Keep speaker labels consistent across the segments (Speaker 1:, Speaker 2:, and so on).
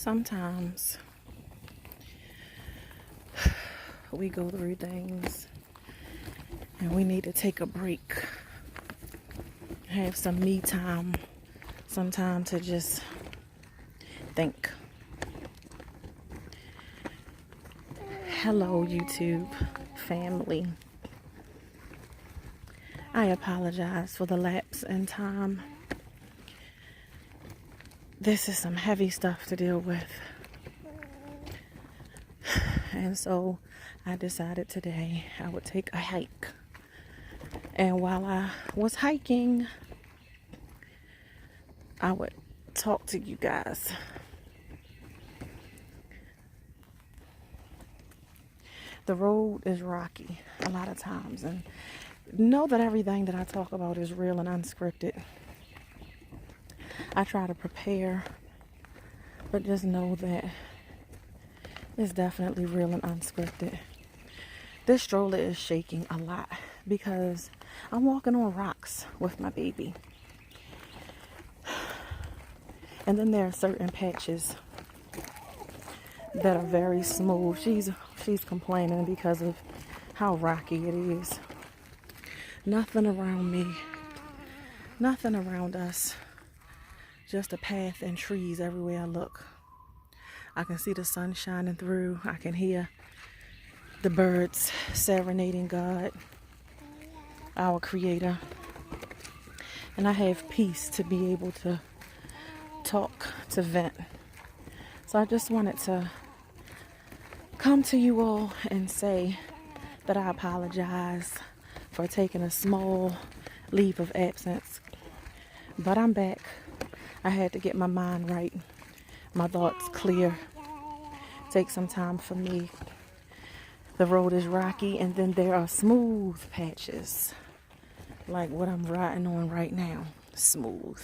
Speaker 1: Sometimes we go through things and we need to take a break, have some me time, some time to just think. Hello, YouTube family. I apologize for the lapse in time. This is some heavy stuff to deal with. And so I decided today I would take a hike. And while I was hiking, I would talk to you guys. The road is rocky a lot of times, and know that everything that I talk about is real and unscripted. I try to prepare, but just know that it's definitely real and unscripted. This stroller is shaking a lot because I'm walking on rocks with my baby. And then there are certain patches that are very smooth. She's complaining because of how rocky it is. Nothing around me, nothing around us. Just a path and trees everywhere I look. I can see the sun shining through. I can hear the birds serenading God, our Creator. And I have peace to be able to talk, to vent. So I just wanted to come to you all and say that I apologize for taking a small leave of absence. But I'm back. I had to get my mind right, my thoughts clear, take some time for me. The road is rocky, and then there are smooth patches, like what I'm riding on right now. Smooth,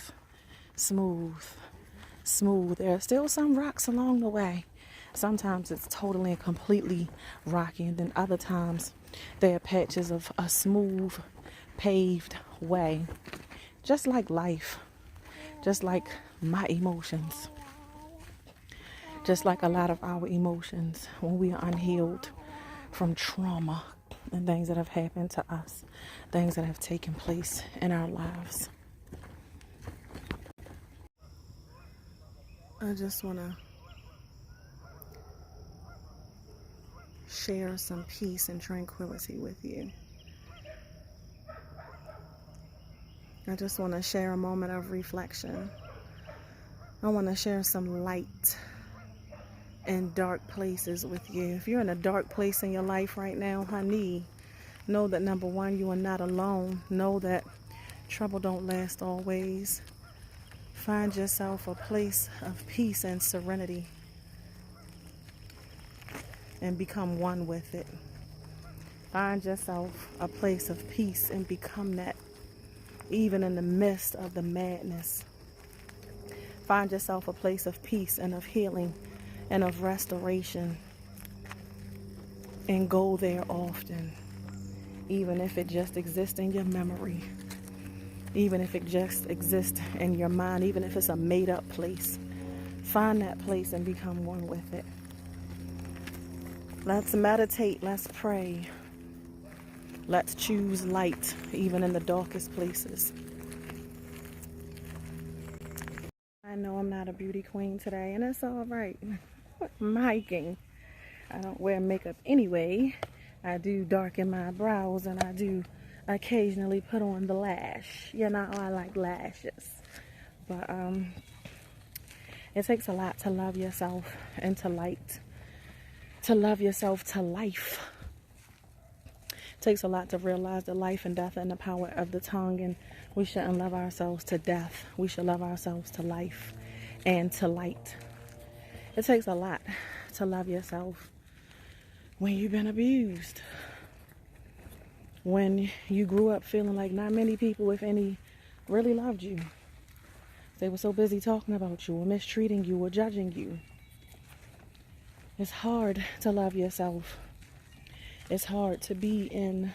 Speaker 1: smooth, smooth. There are still some rocks along the way. Sometimes it's totally and completely rocky, and then other times there are patches of a smooth, paved way, just like life. Just like my emotions. Just like a lot of our emotions when we are unhealed from trauma and things that have happened to us, things that have taken place in our lives. I just want to share some peace and tranquility with you. I just want to share a moment of reflection. I want to share some light in dark places with you. If you're in a dark place in your life right now, honey, know that number one, you are not alone. Know that trouble don't last always. Find yourself a place of peace and serenity and become one with it. Find yourself a place of peace and become that. Even in the midst of the madness, find yourself a place of peace and of healing and of restoration, and go there often, even if it just exists in your memory, even if it just exists in your mind, even if it's a made-up place. Find that place and become one with it. Let's meditate, let's pray. Let's choose light, even in the darkest places. I know I'm not a beauty queen today, and it's all right. I'm hiking. I don't wear makeup anyway. I do darken my brows, and I do occasionally put on the lash. You know, I like lashes. But it takes a lot to love yourself and to light. To love yourself to life. Takes a lot to realize that life and death and the power of the tongue, and we shouldn't love ourselves to death. We should love ourselves to life and to light. It takes a lot to love yourself when you've been abused, when you grew up feeling like not many people, if any, really loved you. They were so busy talking about you or mistreating you or judging you. It's hard to love yourself. It's hard to be in,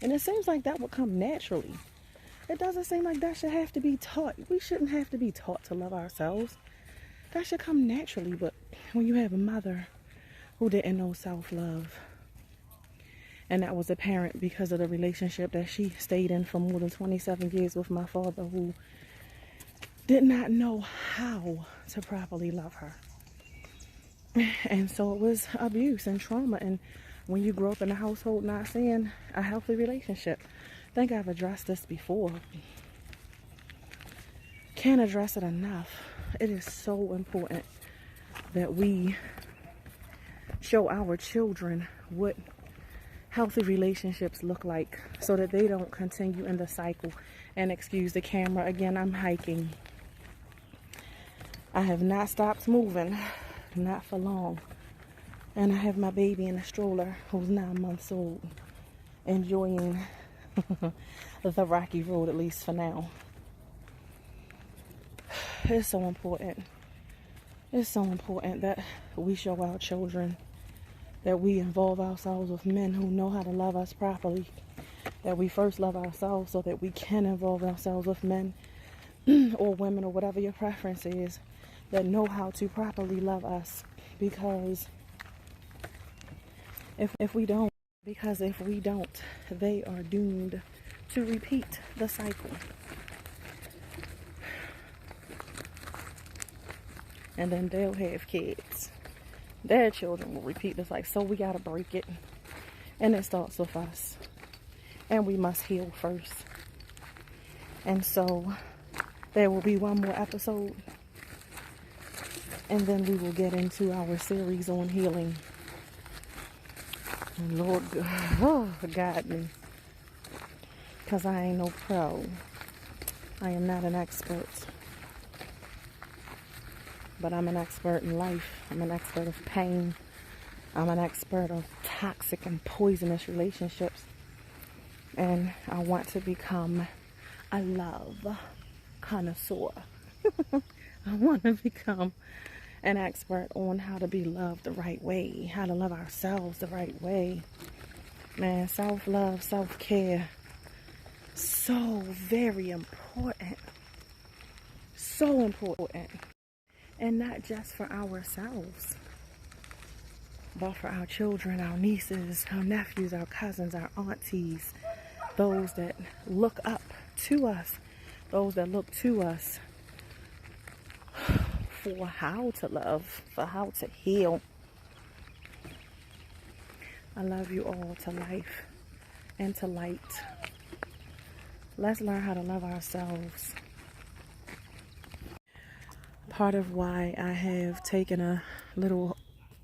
Speaker 1: and it seems like that would come naturally. It doesn't seem like that should have to be taught. We shouldn't have to be taught to love ourselves. that should come naturally. But when you have a mother who didn't know self-love, and that was apparent because of the relationship that she stayed in for more than 27 years with my father, who did not know how to properly love her. And so it was abuse and trauma. And when you grow up in a household not seeing a healthy relationship, I think I've addressed this before. Can't address it enough. It is so important that we show our children what healthy relationships look like, so that they don't continue in the cycle. And excuse the camera again, I'm hiking. I have not stopped moving, not for long. And I have my baby in a stroller who's 9 months old, enjoying the rocky road, at least for now. It's so important. It's so important that we show our children that we involve ourselves with men who know how to love us properly. That we first love ourselves so that we can involve ourselves with men or women or whatever your preference is, that know how to properly love us. Because if we don't, they are doomed to repeat the cycle. And then they'll have kids. Their children will repeat this cycle. So we gotta break it. And it starts with us. And we must heal first. And so there will be one more episode. And then we will get into our series on healing. And Lord, guide me. Because I ain't no pro. I am not an expert. But I'm an expert in life. I'm an expert of pain. I'm an expert of toxic and poisonous relationships. And I want to become a love connoisseur. I want to become an expert on how to be loved the right way, how to love ourselves the right way. Man, self-love, self-care, so very important. So important. And not just for ourselves, but for our children, our nieces, our nephews, our cousins, our aunties, those that look up to us, those that look to us for how to love, for how to heal. I love you all to life and to light. Let's learn how to love ourselves. Part of why I have taken a little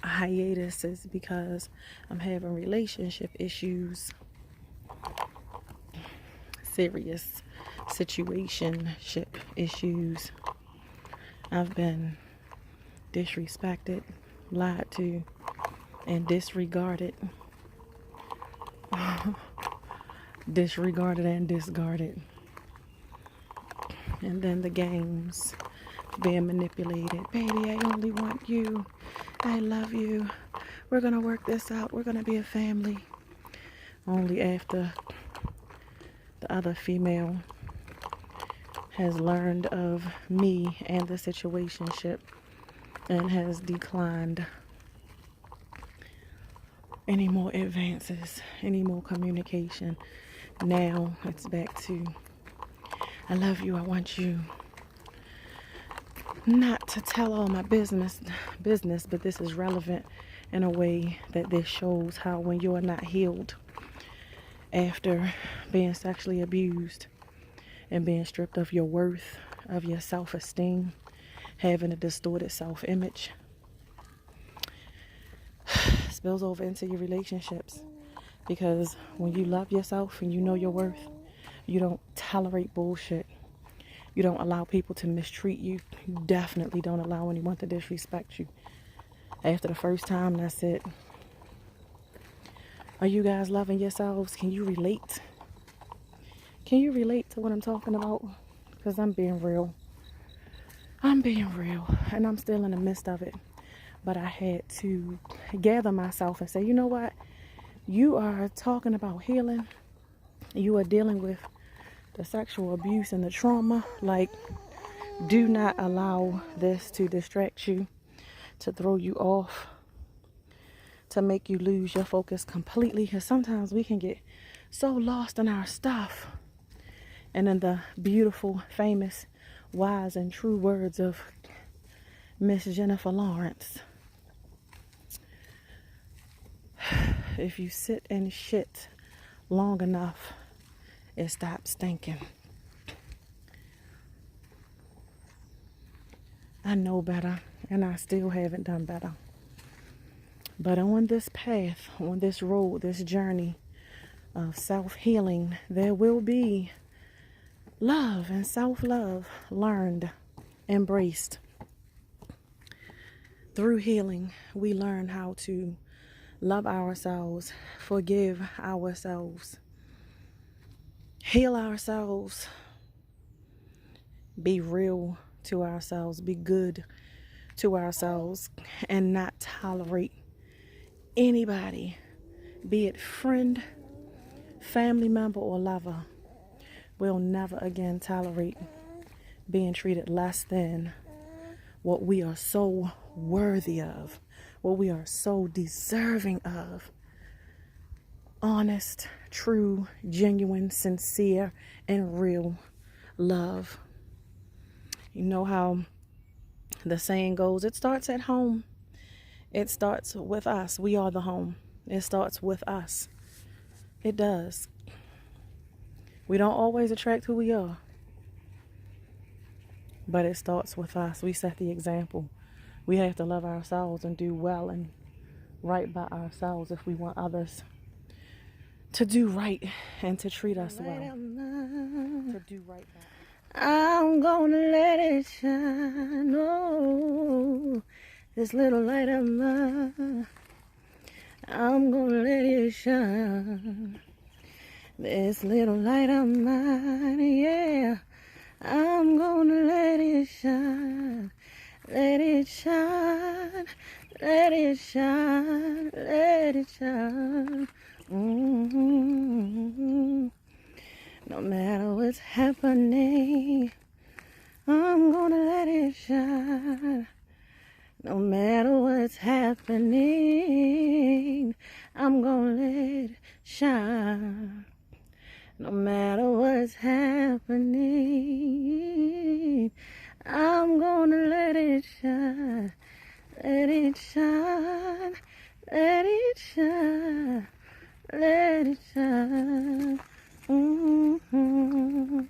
Speaker 1: hiatus is because I'm having relationship issues, serious situationship issues. I've been disrespected, lied to, and disregarded. Disregarded and discarded. And then the games, being manipulated. Baby, I only want you. I love you. We're going to work this out. We're going to be a family. Only after the other female has learned of me and the situationship and has declined any more advances, any more communication. Now it's back to, I love you, I want you. Not to tell all my business, but this is relevant in a way that this shows how when you are not healed after being sexually abused and being stripped of your worth, of your self-esteem, having a distorted self-image, spills over into your relationships. Because when you love yourself and you know your worth, you don't tolerate bullshit. You don't allow people to mistreat you. You definitely don't allow anyone to disrespect you. After the first time, that's it. Are you guys loving yourselves? Can you relate? Can you relate to what I'm talking about? Because I'm being real. I'm being real. And I'm still in the midst of it. But I had to gather myself and say, you know what? You are talking about healing. You are dealing with the sexual abuse and the trauma. Like, Do not allow this to distract you, to throw you off, to make you lose your focus completely. Because sometimes we can get so lost in our stuff. And in the beautiful, famous, wise, and true words of Miss Jennifer Lawrence, if you sit in shit long enough, it stops stinking. I know better, and I still haven't done better. But on this path, on this road, this journey of self-healing, there will be love and self-love learned, embraced. Through healing, we learn how to love ourselves, forgive ourselves, heal ourselves, be real to ourselves, be good to ourselves, and not tolerate anybody, be it friend, family member, or lover. We'll never again tolerate being treated less than what we are so worthy of, what we are so deserving of. Honest, true, genuine, sincere, and real love. You know how the saying goes, it starts at home. It starts with us. We are the home. It starts with us. It does. We don't always attract who we are, but it starts with us. We set the example. We have to love ourselves and do well and right by ourselves if we want others to do right and to treat us well. To do right by us. I'm gonna let it shine. Oh, this little light of mine. I'm gonna let it shine. This little light of mine, yeah. I'm gonna let it shine. Let it shine. Let it shine. Let it shine. Mm-hmm. No matter what's happening, I'm gonna let it shine. No matter what's happening, I'm gonna let it shine. No matter what's happening, I'm gonna let it shine. Let it shine. Let it shine. Let it shine. Mm-hmm.